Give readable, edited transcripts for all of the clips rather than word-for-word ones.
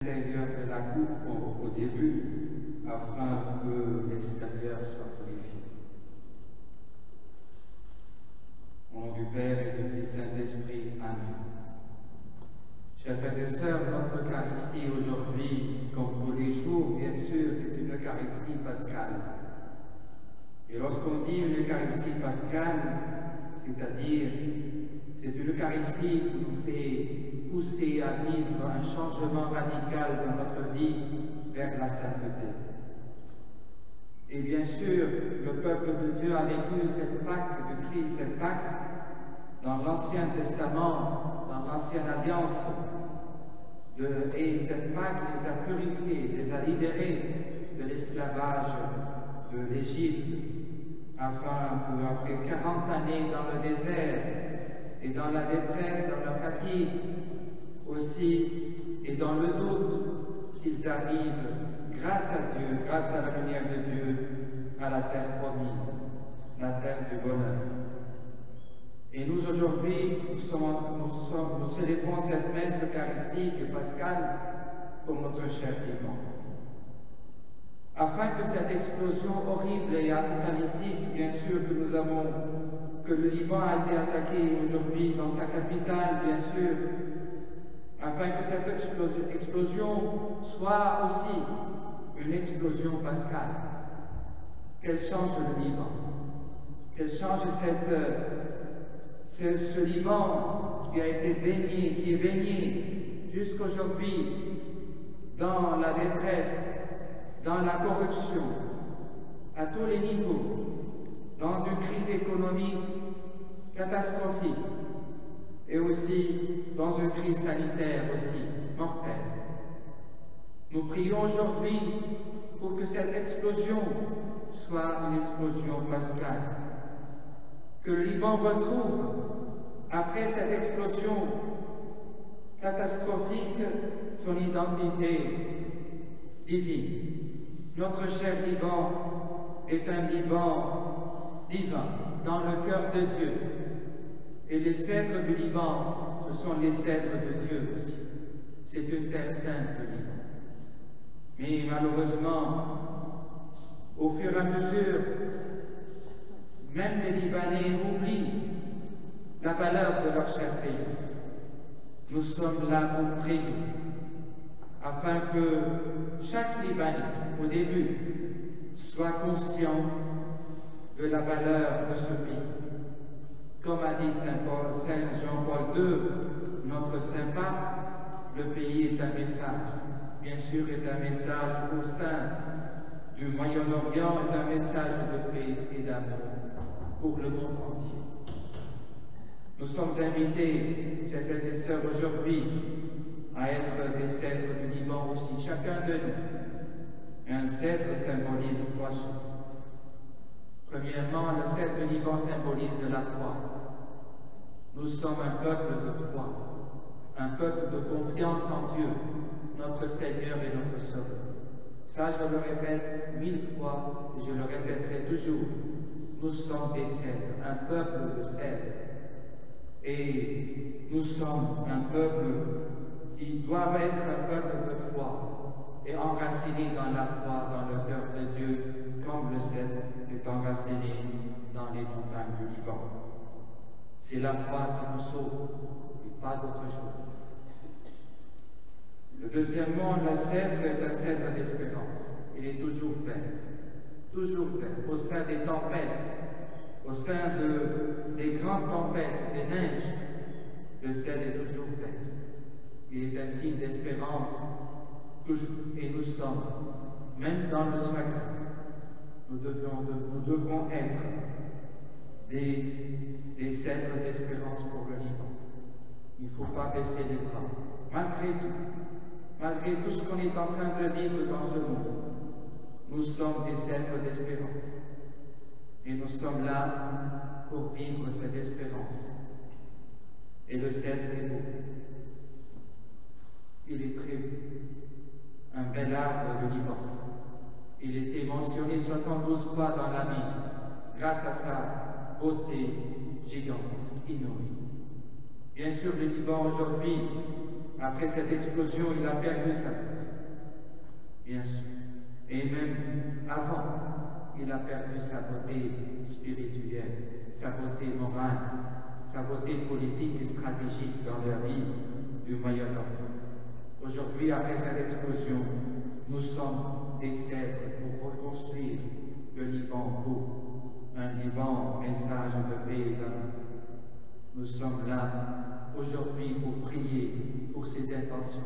l'intérieur de la coupe au début, afin que l'extérieur soit purifié. Au nom du Père et du Fils Saint-Esprit, Amen. Chers frères et sœurs, notre Eucharistie aujourd'hui, comme tous les jours, bien sûr, c'est une Eucharistie pascale. Et lorsqu'on dit une Eucharistie pascale, c'est-à-dire, c'est une Eucharistie qui nous fait pousser à vivre un changement radical dans notre vie vers la sainteté. Et bien sûr, le peuple de Dieu a vécu cette Pâque de Christ, cette Pâque dans l'Ancien Testament, dans l'Ancienne Alliance, et cette Pâque les a purifiés, les a libérés de l'esclavage de l'Égypte, afin qu'après 40 années dans le désert, et dans la détresse, dans la fatigue aussi, et dans le doute, qu'ils arrivent, grâce à Dieu, grâce à la lumière de Dieu, à la terre promise, la terre du bonheur. Et nous aujourd'hui, nous célébrons cette messe eucharistique et pascale pour notre cher Liban. Afin que cette explosion horrible et apocalyptique, bien sûr, que le Liban a été attaqué aujourd'hui dans sa capitale, bien sûr, afin que cette explosion soit aussi une explosion pascale, qu'elle change le Liban, qu'elle change ce Liban qui a été baigné, qui est baigné jusqu'aujourd'hui dans la détresse, dans la corruption, à tous les niveaux, dans une crise économique catastrophique et aussi dans une crise sanitaire aussi mortelle. Nous prions aujourd'hui pour que cette explosion soit une explosion pascale, que le Liban retrouve, après cette explosion catastrophique, son identité divine. Notre cher Liban est un Liban divin, dans le cœur de Dieu. Et les cèdres du Liban, ce sont les cèdres de Dieu aussi. C'est une terre sainte, le Liban. Mais malheureusement, au fur et à mesure, même les Libanais oublient la valeur de leur cher pays. Nous sommes là pour prier, afin que chaque Libanais, au début, soit conscient de la valeur de ce pays. Comme a dit Saint Jean-Paul II, notre Saint Pape, le pays est un message. Bien sûr, est un message au sein du Moyen-Orient, est un message de paix et d'amour pour le monde entier. Nous sommes invités, chers frères et sœurs, aujourd'hui, à être des cèdres du Liban aussi, chacun de nous. Et un cèdre symbolise trois choses. Premièrement, le cèdre du Liban symbolise la foi. Nous sommes un peuple de foi, un peuple de confiance en Dieu, notre Seigneur et notre Sauveur. Ça, je le répète 1000 fois et je le répéterai toujours. Nous sommes des cèdres, un peuple de cèdres. Et nous sommes un peuple qui doit être un peuple de foi et enraciné dans la foi, dans le cœur de Dieu, comme le cèdre est enraciné dans les montagnes du Liban. C'est la foi qui nous sauve et pas d'autre chose. Le deuxièmement, le cèdre est un cèdre d'espérance. Il est toujours vert, au sein des tempêtes, au sein des grandes tempêtes, des neiges. Le cèdre est toujours vert. Il est un signe d'espérance, toujours. Et nous sommes, même dans le chagrin, nous devrons être des cèdres d'espérance pour le Liban. Il ne faut pas baisser les bras. Malgré tout ce qu'on est en train de vivre dans ce monde, nous sommes des cèdres d'espérance. Et nous sommes là pour vivre cette espérance. Et le cèdre est beau. Il est très beau. Un bel arbre de Liban. Il était mentionné 72 fois dans la Bible, grâce à sa beauté gigantesque, inouïe. Bien sûr, le Liban aujourd'hui Après cette explosion, il a perdu sa beauté, bien sûr. Et même avant, il a perdu sa beauté spirituelle, sa beauté morale, sa beauté politique et stratégique dans la vie du Moyen-Orient. Aujourd'hui, après cette explosion, nous sommes des cèdres pour reconstruire le Liban beau, un Liban message de paix et d'amour. Nous sommes là aujourd'hui pour prier pour ces intentions,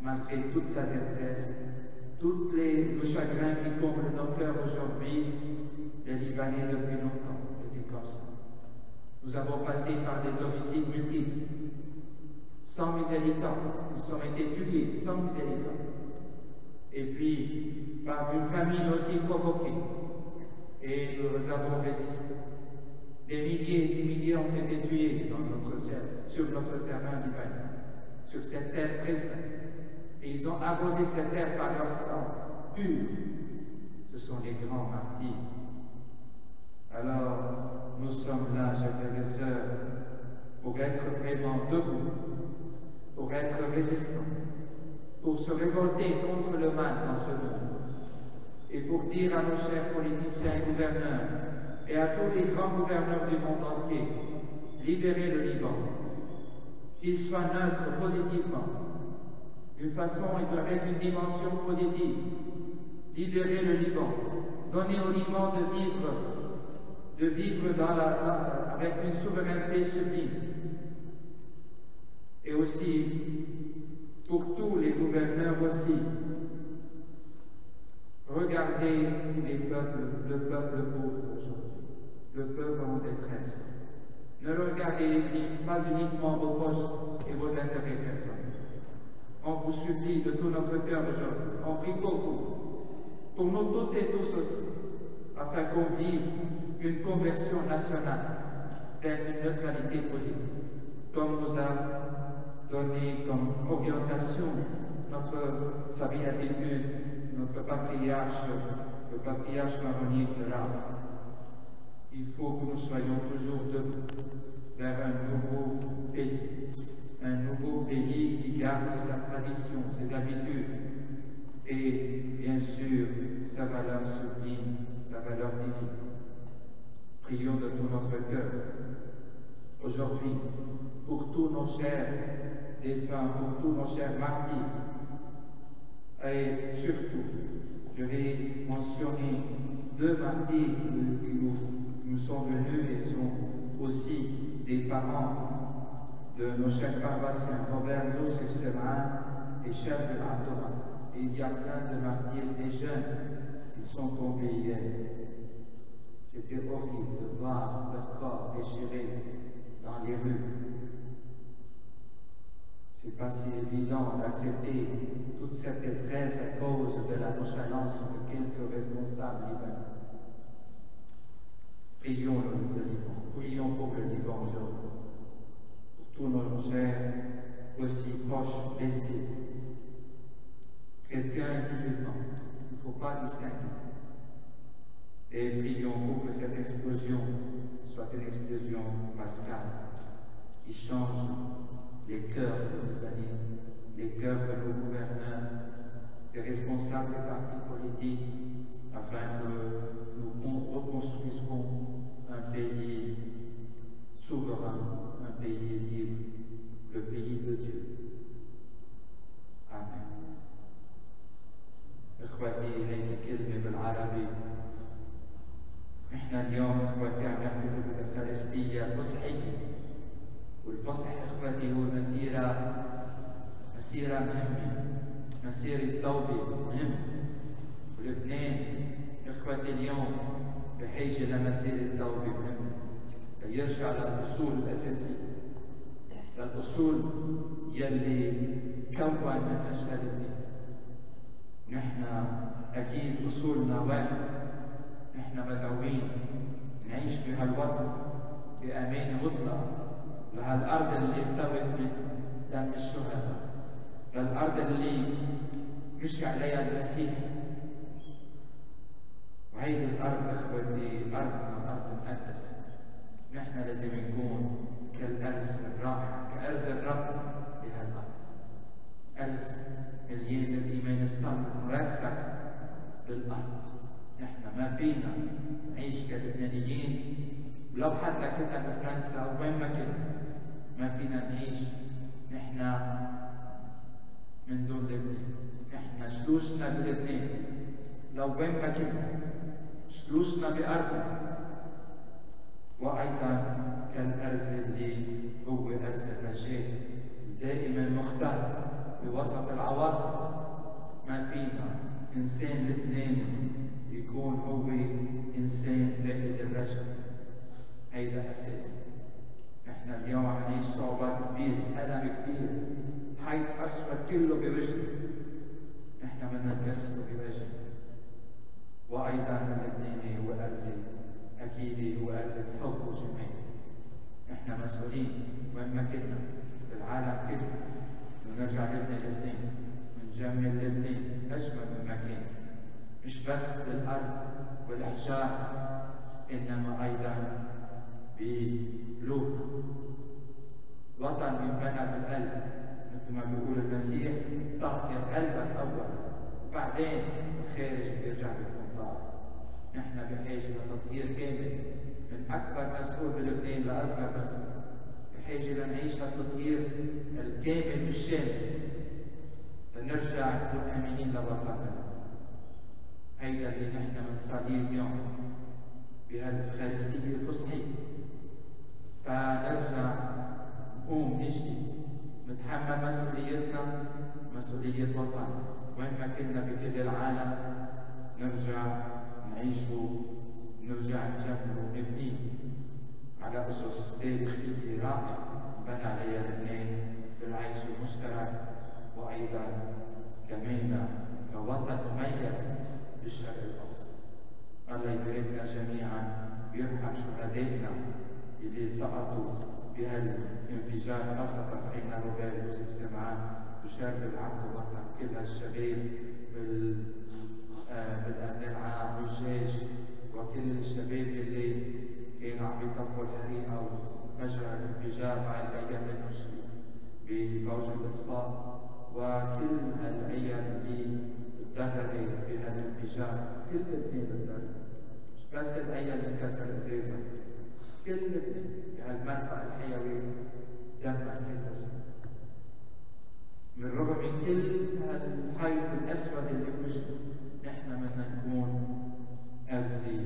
malgré toute la détresse, le chagrin qui comble nos cœurs aujourd'hui. Les Libanais depuis longtemps étaient comme ça. Nous avons passé par des homicides multiples, sans miséricorde. Nous sommes été tués sans miséricorde. Et puis, par une famine aussi provoquée. Et nous avons résisté. Des milliers ont été tués sur notre terrain libanais, sur cette terre très sainte. Et ils ont arrosé cette terre par leur sang pur. Ce sont les grands martyrs. Alors, nous sommes là, chers frères et sœurs, pour être vraiment debout, pour être résistants, pour se révolter contre le mal dans ce monde, et pour dire à nos chers politiciens et gouverneurs, et à tous les grands gouverneurs du monde entier, libérez le Liban, qu'il soit neutre positivement. D'une façon, il doit être une dimension positive. Libérez le Liban, donnez au Liban de vivre avec une souveraineté sublime. Et aussi, pour tous les gouverneurs aussi, regardez le peuple pauvre aujourd'hui, le peuple en détresse. Ne le regardez pas uniquement vos poches et vos intérêts personnels. On vous supplie de tout notre cœur aujourd'hui, on prie pour nous toutes et tous aussi, afin qu'on vive une conversion nationale vers une neutralité politique, comme nous a donné comme orientation sa béatitude, notre patriarche, le patriarche maronite de l'Arbre. Il faut que nous soyons toujours debout vers un nouveau pays qui garde sa tradition, ses habitudes et bien sûr sa valeur sublime, sa valeur divine. Prions de tout notre cœur aujourd'hui pour tous nos chers défunts, pour tous nos chers martyrs. Et surtout, je vais mentionner 2 martyrs qui nous sont venus et sont aussi des parents de nos chers paroissiens, Robert Youssef Seman et Cheikh El Abdourah. Et il y a plein de martyrs, des jeunes qui sont tombés hier. C'était horrible de voir leur corps déchiré dans les rues. C'est pas si évident d'accepter toute cette détresse à cause de la nonchalance de quelques responsables libanais. Prions le Liban, prions pour le Liban aujourd'hui, pour tous nos chers aussi proches, blessés, chrétiens et musulmans. Il ne faut pas distinguer. Et prions pour que cette explosion soit une explosion pascale qui change les cœurs de Libanais, les cœurs de nos gouverneurs, des responsables des partis politiques, afin que nous reconstruisons un pays souverain, un pays libre, le pays de Dieu. Amen. إخوتي هذه كلمة بالعربي. إحنا اليوم إخوتي عم نحتفل بالإفخارستية الفصحية. والفصح إخوتي هو مسيرة مهمة، مسيرة توبة مهمة. ولبنان إخوتي اليوم بحاجة لمسيرة توبة مهمة ليرجع للأصول الأساسية، للأصول يلي كون من أجل لبنان. نحن أكيد أصولنا واحد، نحن مدعوين نعيش بهالوطن بأمان مطلق لهالأرض اللي ارتوت بدم الشهداء، للأرض اللي مشي عليها المسيح. وهيدي الأرض إخوتي أرضنا، أرض مقدسة. نحن لازم نكون كالأرز الرائع، كأرز الرب بهالأرض. كنا بفرنسا أو وين ما كنا، ما فينا نعيش نحن من دون لبنان. نحن شلوشنا بلبنان لو وين ما كنا، شلوشنا بأرضنا، وأيضا كالأرز اللي هو أرز الرجاء دائما مختار بوسط العواصف. ما فينا إنسان لبناني يكون هو إنسان فاقد الرجاء. هيدا أساسي. نحن اليوم عم نعيش صعوبات كبيرة، ألم كبير، حيط أسود كله بوجهنا، نحن بدنا نكسره بوجهنا. وأيضا اللبناني هو أرز، أكيد هو أرز حب وجمال. نحن مسؤولين وين ما كنا بالعالم كله ونرجع نبني لبنان، ونجمل لبنان أجمل من مكان، مش بس بالأرض والأحجار إنما أيضا بقلوب. وطن ينبنى بالقلب، مثل ما بيقول المسيح طهر قلبك أولا وبعدين الخارج بيرجع بيكون طاهر. نحن بحاجة لتطهير كامل من أكبر مسؤول بلبنان لأصغر مسؤول، بحاجة لنعيش للتطهير الكامل بالشامل لنرجع نكون أمينين لوطننا. هيدا اللي نحن بنصليه اليوم بهالإفخارستية الفصحية، فنرجع نقوم نجري نتحمل مسؤوليتنا، مسؤولية وطن وين ما كنا بكل العالم، نرجع نعيشوا، نرجع نكملوا ونبني على أسس تاريخية رائعة بنى عليها لبنان بالعيش المشترك، وأيضا كمان كوطن مميز بالشرق الأوسط. الله يباركنا جميعا ويرحم شهدائنا اللي سقطوا بهالانفجار، خاصة أخينا روبير يوسف سمعان وشاب العبد وطن، كل هالشباب بالأمن العام والجيش وكل الشباب اللي كانوا عم يطفوا الحريقة وفجر الانفجار مع الأيام المشركة بفوج الإطفاء، وكل هالأيام اللي تضررت بهالانفجار. كل لبنان تضرر، مش بس الأيام اللي انكسر إزازة، كل لبنان بهالمنطقة الحيوية دمر كل شيء. من رغم من كل هالحيط الأسود اللي بوجهنا، نحن بدنا نكون أرزي